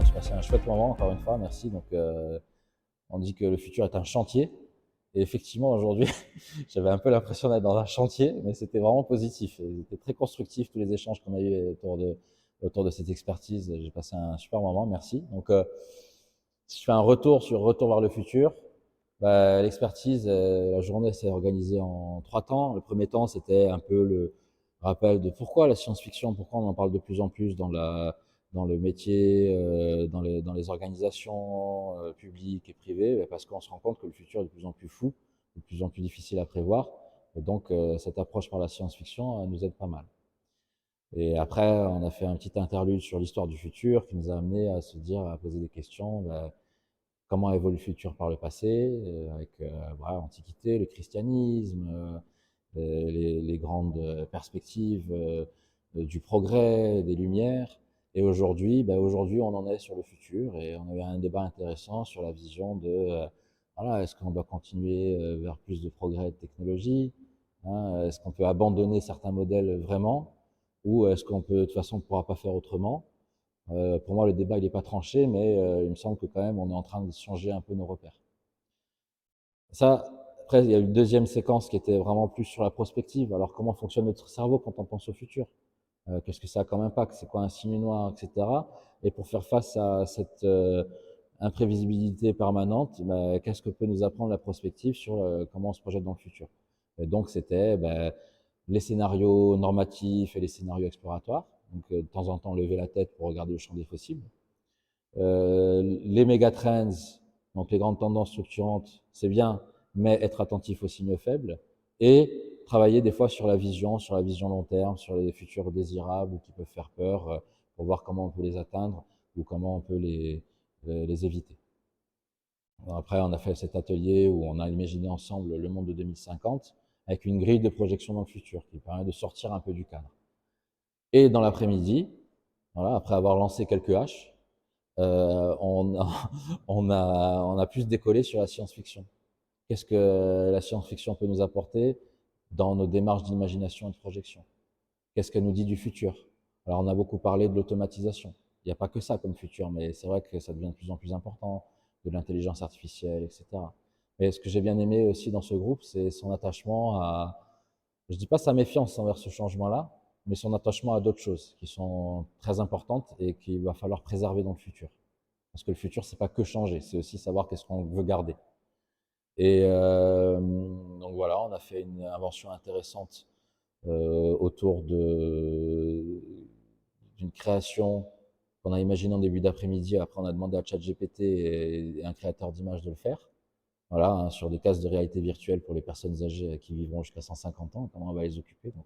j'ai passé un chouette moment, encore une fois, merci. Donc, on dit que le futur est un chantier. Et effectivement, aujourd'hui, j'avais un peu l'impression d'être dans un chantier, mais c'était vraiment positif. Et c'était très constructif, tous les échanges qu'on a eu autour de cette expertise. J'ai passé un super moment, merci. Donc, si je fais un retour sur retour vers le futur, bah, l'expertise, la journée s'est organisée en 3 temps. Le premier temps, c'était un peu le rappel de pourquoi la science-fiction, pourquoi on en parle de plus en plus dans le métier, dans les organisations publiques et privées, bah, parce qu'on se rend compte que le futur est de plus en plus fou, de plus en plus difficile à prévoir. Et donc, cette approche par la science-fiction nous aide pas mal. Et après, on a fait un petit interlude sur l'histoire du futur qui nous a amené à se dire, à poser des questions. Bah, comment évolue le futur par le passé, avec voilà, l'Antiquité, le christianisme, les grandes perspectives du progrès, des Lumières. Et aujourd'hui, ben aujourd'hui, on en est sur le futur et on a eu un débat intéressant sur la vision de voilà, est-ce qu'on doit continuer vers plus de progrès et de technologie, hein, est-ce qu'on peut abandonner certains modèles vraiment, ou est-ce qu'on peut, de toute façon, on ne pourra pas faire autrement. Pour moi, le débat, il n'est pas tranché, mais il me semble que quand même, on est en train de changer un peu nos repères. Ça, après, il y a une deuxième séquence qui était vraiment plus sur la prospective. Alors, comment fonctionne notre cerveau quand on pense au futur? Qu'est-ce que ça a comme impact? C'est quoi un signe noir, etc. Et pour faire face à cette imprévisibilité permanente, bah, qu'est-ce que peut nous apprendre la prospective sur comment on se projette dans le futur? Et donc, c'était bah, les scénarios normatifs et les scénarios exploratoires. Donc, de temps en temps, lever la tête pour regarder le champ des possibles. Les mégatrends, donc les grandes tendances structurantes, c'est bien, mais être attentif aux signaux faibles et travailler des fois sur la vision long terme, sur les futurs désirables ou qui peuvent faire peur, pour voir comment on peut les atteindre ou comment on peut les éviter. Alors après, on a fait cet atelier où on a imaginé ensemble le monde de 2050 avec une grille de projection dans le futur qui permet de sortir un peu du cadre. Et dans l'après-midi, voilà, après avoir lancé quelques haches, on a, on a plus décollé sur la science-fiction. Qu'est-ce que la science-fiction peut nous apporter dans nos démarches d'imagination et de projection? Qu'est-ce qu'elle nous dit du futur? Alors, on a beaucoup parlé de l'automatisation. Il n'y a pas que ça comme futur, mais c'est vrai que ça devient de plus en plus important, de l'intelligence artificielle, etc. Mais ce que j'ai bien aimé aussi dans ce groupe, c'est son attachement à, je ne dis pas sa méfiance envers ce changement-là, mais son attachement à d'autres choses qui sont très importantes et qu'il va falloir préserver dans le futur. Parce que le futur, c'est pas que changer, c'est aussi savoir qu'est-ce qu'on veut garder. Et donc voilà, on a fait une invention intéressante autour d'une création qu'on a imaginée en début d'après-midi. Après, on a demandé à ChatGPT et un créateur d'images de le faire. Voilà, hein, sur des cases de réalité virtuelle pour les personnes âgées qui vivront jusqu'à 150 ans, comment on va les occuper. Donc,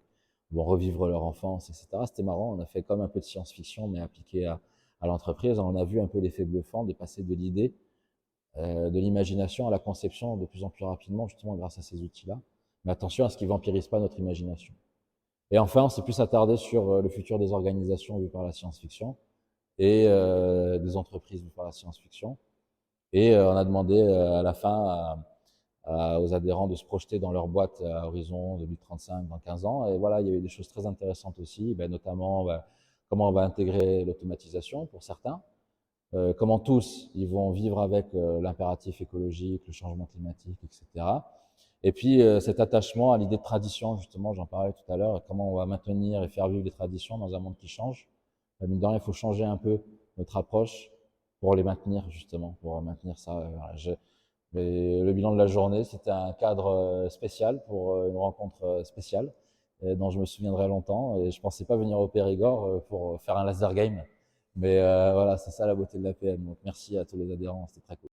ils vont revivre leur enfance, etc. C'était marrant, on a fait comme un peu de science-fiction, mais appliqué à l'entreprise. On a vu un peu l'effet bluffant de passer de l'idée, de l'imagination à la conception de plus en plus rapidement, justement grâce à ces outils-là. Mais attention à ce qui ne vampirise pas notre imagination. Et enfin, on s'est plus attardé sur le futur des organisations vues par la science-fiction et des entreprises vues par la science-fiction. Et on a demandé à la fin aux adhérents de se projeter dans leur boîte à horizon 2035, dans 15 ans. Et voilà, il y a eu des choses très intéressantes aussi, ben, notamment comment on va intégrer l'automatisation pour certains, comment tous ils vont vivre avec l'impératif écologique, le changement climatique, etc. Et puis cet attachement à l'idée de tradition, justement, j'en parlais tout à l'heure, comment on va maintenir et faire vivre les traditions dans un monde qui change. Mine de rien, il faut changer un peu notre approche pour les maintenir, justement, pour maintenir ça. Mais le bilan de la journée, c'était un cadre spécial pour une rencontre spéciale dont je me souviendrai longtemps. Et je pensais pas venir au Périgord pour faire un laser game. Mais voilà, c'est ça la beauté de l'APM. Donc merci à tous les adhérents, c'était très cool.